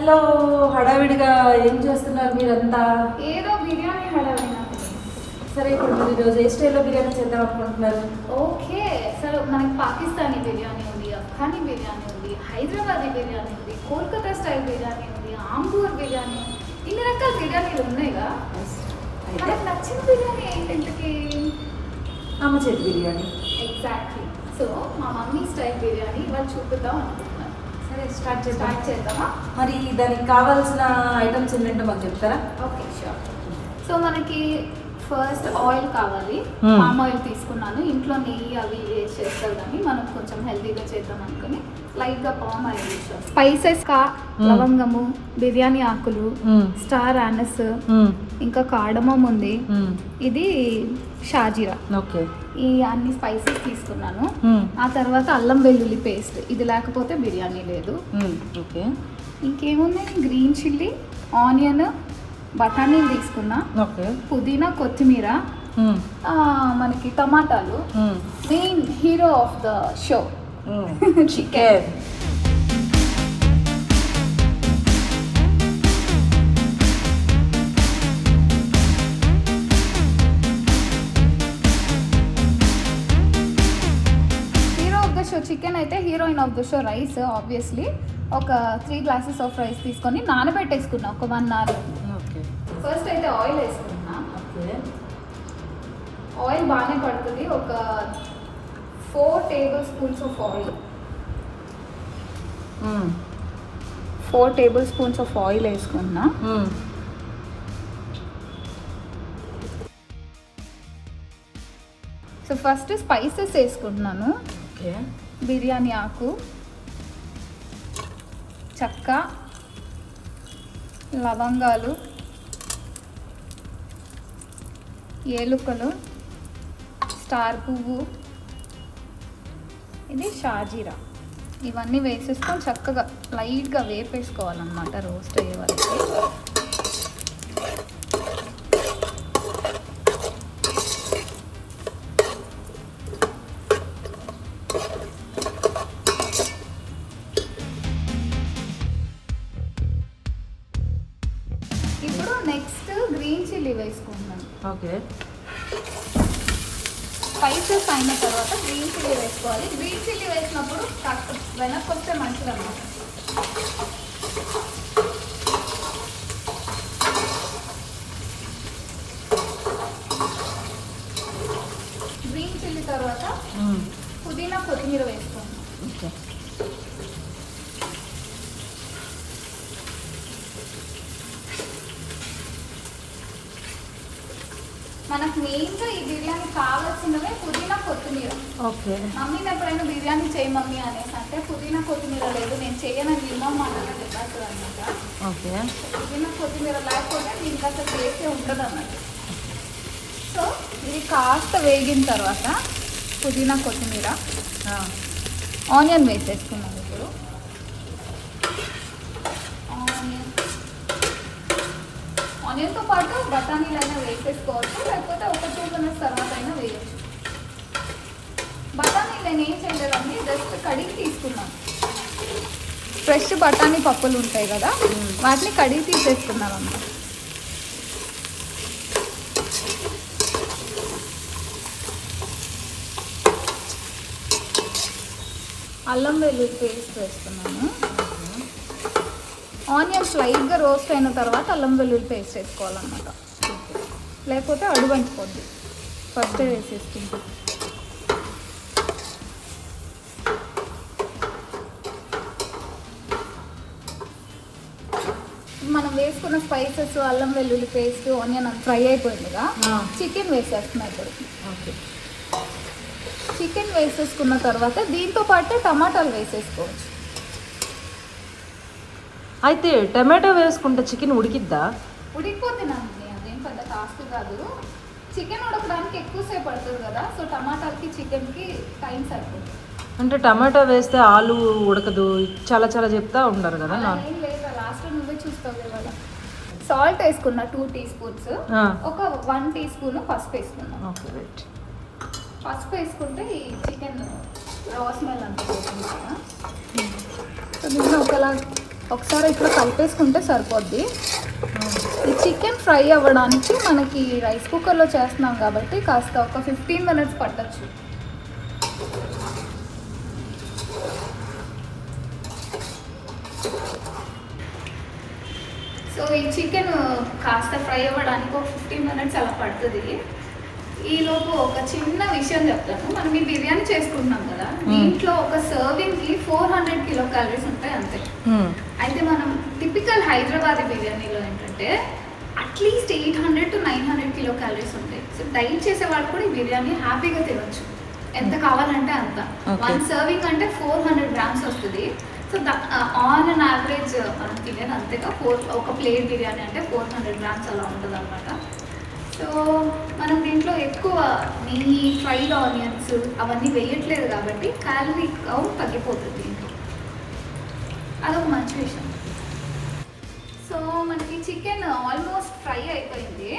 Hello, హడావిడిగా ఏం చేస్తున్నారు మీరంతా? ఏదో బిర్యానీ హడావిడి. సరే, ఇప్పుడు మీరు ఈరోజు ఏ స్టైల్లో బిర్యానీ చేద్దాం అనుకుంటున్నారు? ఓకే, సరే మనకి పాకిస్తానీ బిర్యానీ ఉంది, అఫ్ఘానీ బిర్యానీ ఉంది, హైదరాబాదీ బిర్యానీ ఉంది, కోల్కతా స్టైల్ బిర్యానీ ఉంది, ఆంబూర్ బిర్యానీ, ఇన్ని రకాల బిర్యానీలు ఉన్నాయిగా. మనకు నచ్చిన బిర్యానీ ఏంటంటే అమ్మ చేతి బిర్యానీ. ఎగ్జాక్ట్లీ. సో మా మమ్మీ స్టైల్ బిర్యానీ ఇవాళ చూపిద్దాం అనుకుంటున్నాను. సరే, స్టార్ట్ చేద్దామా? మరి దానికి కావాల్సిన ఐటమ్స్ ఏంటంటే మాకు చెప్తారా? Okay, sure. సో మనకి ఫస్ట్ ఆయిల్ కావాలి. పామ్ ఆయిల్ తీసుకున్నాను. ఇంట్లో నెయ్యి అవి వేసి చేస్తారు, కానీ మనం కొంచెం హెల్తీగా చేద్దాం అనుకుని లైట్గా పామ్ ఆయిల్ వేసాం. స్పైసెస్ లవంగము, బిర్యానీ ఆకులు, స్టార్ యానస్, ఇంకా కార్డమం ఉంది, ఇది షాజీరా. ఓకే, ఈ అన్ని స్పైసెస్ తీసుకున్నాను. ఆ తర్వాత అల్లం వెల్లుల్లి పేస్ట్, ఇది లేకపోతే బిర్యానీ లేదు. ఓకే, ఇంకేమున్నాయి, గ్రీన్ చిల్లీ, ఆనియన్, బఠానీలు తీసుకున్నా, ఓకే, పుదీనా, కొత్తిమీర, మనకి టమాటాలు, main hero of the show chicken. Hero of the show chicken అయితే heroine of the show rice. Obviously ఒక 3 glasses ఆఫ్ రైస్ తీసుకొని నానబెట్టేసుకున్నా ఒక 1 hour. ఫస్ట్ అయితే ఆయిల్ వేసుకుంటున్నా. ఆయిల్ బాగానే పడుతుంది. ఒక 4 tablespoons of oil. 4 tablespoons of oil వేసుకున్నా. సో ఫస్ట్ స్పైసెస్ వేసుకుంటున్నాను. బిర్యానీ ఆకు, చెక్క, లవంగాలు, ఏలుకలు, స్టార్ పువ్వు, ఇది షాజీరా. ఇవన్నీ వేసేసుకొని చక్కగా లైట్గా వేపేసుకోవాలన్నమాట, రోస్ట్ అయ్యే వరకు. ఇప్పుడు నెక్స్ట్ గ్రీన్ చిల్లీ వేసుకుంటున్నాను. ఓకే, స్పైసెస్ అయిన తర్వాత గ్రీన్ చిల్లీ వేసుకోవాలి. గ్రీన్ చిల్లీ వేసినప్పుడు కాస్త వెనక్కి వస్తే మంచిది అన్నమాట. గ్రీన్ చిల్లీ తర్వాత పుదీనా, కొత్తిమీర వేసుకోండి. మనకు మెయిన్గా ఈ బిర్యానీ కావాల్సినవే పుదీనా, కొత్తిమీర. ఓకే, మమ్మీని ఎప్పుడైనా బిర్యానీ చేయి మమ్మీ అనేసి అంటే పుదీనా, కొత్తిమీర లేదు నేను చేయనని విన్నాం అన్నట్టు చెప్పేస్తుంది అనమాట. ఓకే, పుదీనా, కొత్తిమీర లేకపోతే దీనికి అసలు టేస్టే ఉంటుంది అన్నట్టు. సో ఇది కాస్త వేగిన తర్వాత పుదీనా, కొత్తిమీర, ఆనియన్ వేసేసుకున్నాం. ఇప్పుడు ఆనియన్తో పాటు బఠానీలు అయినా వేసేసుకోవచ్చు, లేకపోతే ఒక 2 minutes తర్వాత అయినా వేయచ్చు. బఠానీలు నేను ఏం చేయలేదండి, జస్ట్ కడిగి తీసుకున్నాను. ఫ్రెష్ బఠానీ పప్పులు ఉంటాయి కదా, వాటిని కడిగి తీసేసుకున్నాను అన్నమాట. అల్లం వెల్లుల్లి పేస్ట్ వేస్తున్నాను. ఆనియన్స్ లైట్గా రోస్ట్ అయిన తర్వాత అల్లం వెల్లుల్లి పేస్ట్ వేసుకోవాలన్నమాట, లేకపోతే అడుగంటుకోద్ది. ఫస్ట్ వేసేసుకుంటాం. మనం వేసుకున్న స్పైసెస్, అల్లం వెల్లుల్లి పేస్ట్, ఆనియన్ ఫ్రై అయిపోయిందిగా, చికెన్ వేసేస్తున్నాం ఇప్పుడు. ఓకే, చికెన్ వేసేసుకున్న తర్వాత దీంతో పాటు టమాటాలు వేసేసుకోవచ్చు. అయితే టమాటో వేసుకుంటే చికెన్ ఉడికిద్దా? ఉడికిపోతున్నాను, అదేం పెద్ద టాస్క్ కాదు. చికెన్ ఉడకడానికి ఎక్కువసేపు పడుతుంది కదా, సో టమాటాలకి చికెన్కి టైం సరిపోతుంది. అంటే టమాటో వేస్తే ఆలు ఉడకదు చాలా చాలా చెప్తా ఉంటారు కదా. ఏం లేదు, లాస్ట్ నువ్వే చూస్తావు ఇవాళ. సాల్ట్ వేసుకున్నా 2 teaspoons. ఒక 1 teaspoon పసుపు వేసుకున్నా. Okay, right. పసుపు వేసుకుంటే ఈ చికెన్ రా స్మెల్ అంతా పోతుంది కదా. సో దీన్ని ఒకలా ఒకసారి ఇట్లా కలిపేసుకుంటే సరిపోద్ది. ఈ చికెన్ ఫ్రై అవ్వడానికి మనకి రైస్ కుక్కర్లో చేస్తున్నాం కాబట్టి కాస్త ఒక 15 మినిట్స్ పట్టచ్చు. సో ఈ చికెన్ కాస్త ఫ్రై అవ్వడానికి ఒక 15 మినిట్స్ అలా పడుతుంది. ఈలోపు ఒక చిన్న విషయం చెప్తాను. మనం ఈ బిర్యానీ చేసుకుంటున్నాం కదా, దీంట్లో ఒక సర్వింగ్కి 400 కిలో క్యాలరీస్ ఉంటాయి అంతే. అయితే మనం టిపికల్ హైదరాబాదీ బిర్యానీలో ఏంటంటే అట్లీస్ట్ 800 to 900 కిలో క్యాలరీస్ ఉంటాయి. సో డైట్ చేసే వాళ్ళు కూడా ఈ బిర్యానీ హ్యాపీగా తినొచ్చు, ఎంత కావాలంటే అంత. 1 సర్వింగ్ అంటే 400 గ్రామ్స్ వస్తుంది. సో ఆన్ అండ్ యావరేజ్ మనం తినేది అంతేగా ఒక ప్లేట్ బిర్యానీ అంటే 400 గ్రామ్స్ అలా ఉంటుంది అనమాట. సో మనం దీంట్లో ఎక్కువ నెయ్యి, ఫ్రైడ్ ఆనియన్స్ అవన్నీ వేయట్లేదు కాబట్టి క్యాలరీ కౌంట్ తగ్గిపోతుంది దీంట్లో. అదొక మంచి విషయం. సో మనకి చికెన్ ఆల్మోస్ట్ ఫ్రై అయిపోయింది.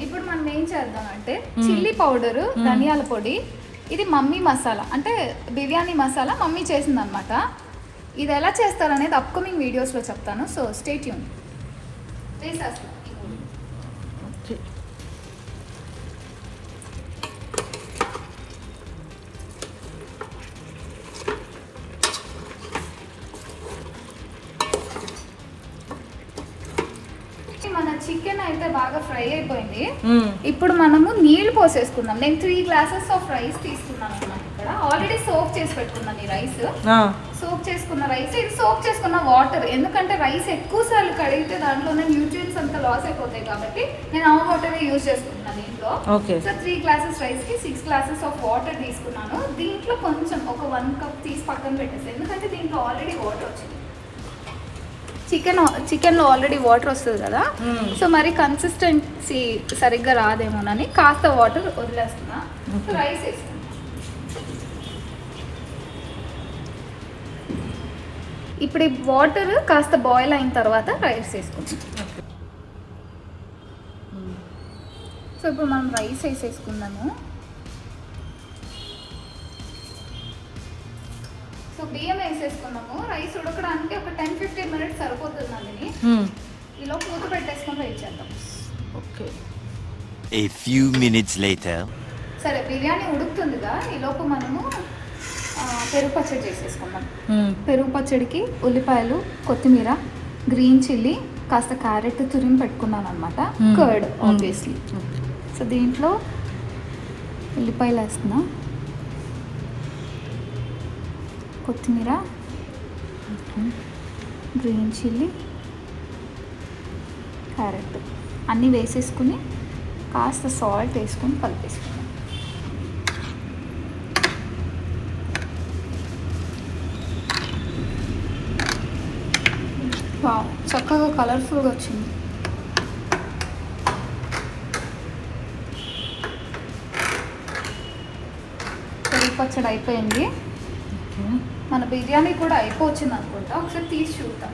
ఇప్పుడు మనం ఏం చేద్దాం అంటే చిల్లీ పౌడర్, ధనియాల పొడి, ఇది మమ్మీ మసాలా అంటే బిర్యానీ మసాలా మమ్మీ చేసింది అనమాట. ఇది ఎలా చేస్తారనేది అప్కమింగ్ వీడియోస్లో చెప్తాను. So stay tune. వేసేస్తాను. మన చికెన్ అయితే బాగా ఫ్రై అయిపోయింది. ఇప్పుడు మనము నీళ్లు పోసేసుకుందాం. నేను 3 గ్లాసెస్ ఆఫ్ రైస్ తీసుకున్నాను అన్నమాట. ఇక్కడ ఆల్రెడీ సోక్ చేసి పెట్టుకున్నాను ఈ రైస్. సోక్ చేసుకున్న రైస్, ఇది సోక్ చేసుకున్న వాటర్. ఎందుకంటే రైస్ ఎక్కువ సార్లు కడిగితే దాంట్లో ఉన్న న్యూట్రియన్స్ అంతా లాస్ అయిపోతాయి కాబట్టి నేను ఆ వాటర్ యూజ్ చేసుకుంటున్నాను దీంట్లో. సో 3 గ్లాసెస్ రైస్ కి 6 గ్లాసెస్ ఆఫ్ వాటర్ తీసుకున్నాను. దీంట్లో కొంచెం ఒక 1 కప్ తీసి పక్కన పెట్టేసి, ఎందుకంటే దీంట్లో ఆల్రెడీ వాటర్ వచ్చింది. చికెన్లో ఆల్రెడీ వాటర్ వస్తుంది కదా, సో మరి కన్సిస్టెన్సీ సరిగ్గా రాదేమోనని కాస్త వాటర్ వదిలేస్తున్నా. రైస్ వేసుకున్నా. ఇప్పుడు ఈ వాటర్ కాస్త బాయిల్ అయిన తర్వాత రైస్ వేసుకుంటాం. సో ఇప్పుడు మనం రైస్ వేసేసుకుందాము. సో బియ్యం వేసేసుకున్నాము. రైస్ ఉడకడానికి ఒక 10-15 మినిట్స్ సరిపోతుంది. అందుని ఈలో మూత పెట్టేసుకొని వెయిట్ చేద్దాం. Okay. A few minutes later. సరే, బిర్యానీ ఉడుకుతుందిగా, ఈలోపు మనము పెరుగు పచ్చడి చేసేసుకుందాం. పెరుగు పచ్చడికి ఉల్లిపాయలు, కొత్తిమీర, గ్రీన్ చిల్లీ, కాస్త క్యారెట్ తురిమి పెట్టుకున్నాను అనమాట. Curd obviously. సో దీంట్లో ఉల్లిపాయలు వేస్తున్నా, కొత్తిమీర, గ్రీన్ చిల్లీ, క్యారెట్ అన్నీ వేసేసుకుని కాస్త సాల్ట్ వేసుకొని కలిపేసుకున్నాం. చక్కగా కలర్ఫుల్గా వచ్చింది. పెరుగు పచ్చడి అయిపోయింది. మన బిర్యానీ కూడా అయిపోవచ్చింది అనుకుంటా. ఒకసారి తీసి చూద్దాం.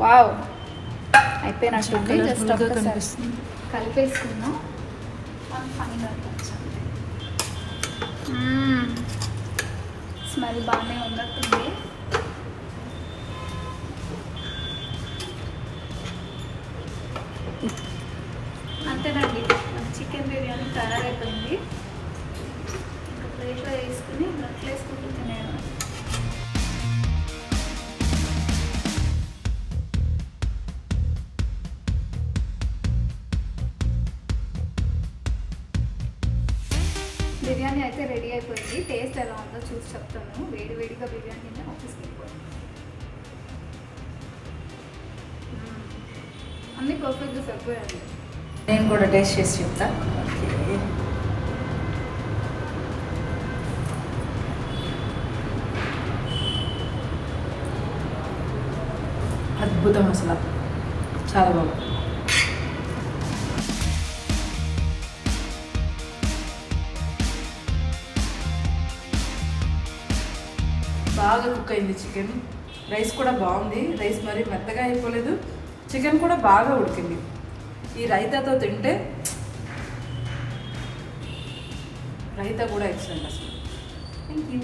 వావ్, అయిపోయినట్టుంది. జస్ట్ కనిపిస్తుంది. కలిపేసుకుందాం. స్మెల్ బాగానే ఉన్నట్టుంది. అంతేనండి, మన చికెన్ బిర్యానీ తయారైపోయింది. ఇంకా ప్లేట్లో వేసుకుని రొట్టెలు వేసుకుంటూ తినేయడం. బిర్యానీ అయితే రెడీ అయిపోయింది. టేస్ట్ ఎలా ఉందో చూసి చెప్తాను. వేడి వేడిగా బిర్యానీ ఆఫీస్కి వెళ్ళిపోయింది. అన్నీ పర్ఫెక్ట్గా సరిపోయాయి. నేను కూడా టేస్ట్ చేసి చెప్తా. అద్భుతం, అసలు చాలా బాగుంది. బాగా కుక్ అయింది చికెన్. రైస్ కూడా బాగుంది. రైస్ మరీ మెత్తగా అయిపోలేదు, చికెన్ కూడా బాగా ఉడికింది. ఈ రైతాతో తింటే రైతా కూడా ఎక్సలెంట్ అసలు. Thank you.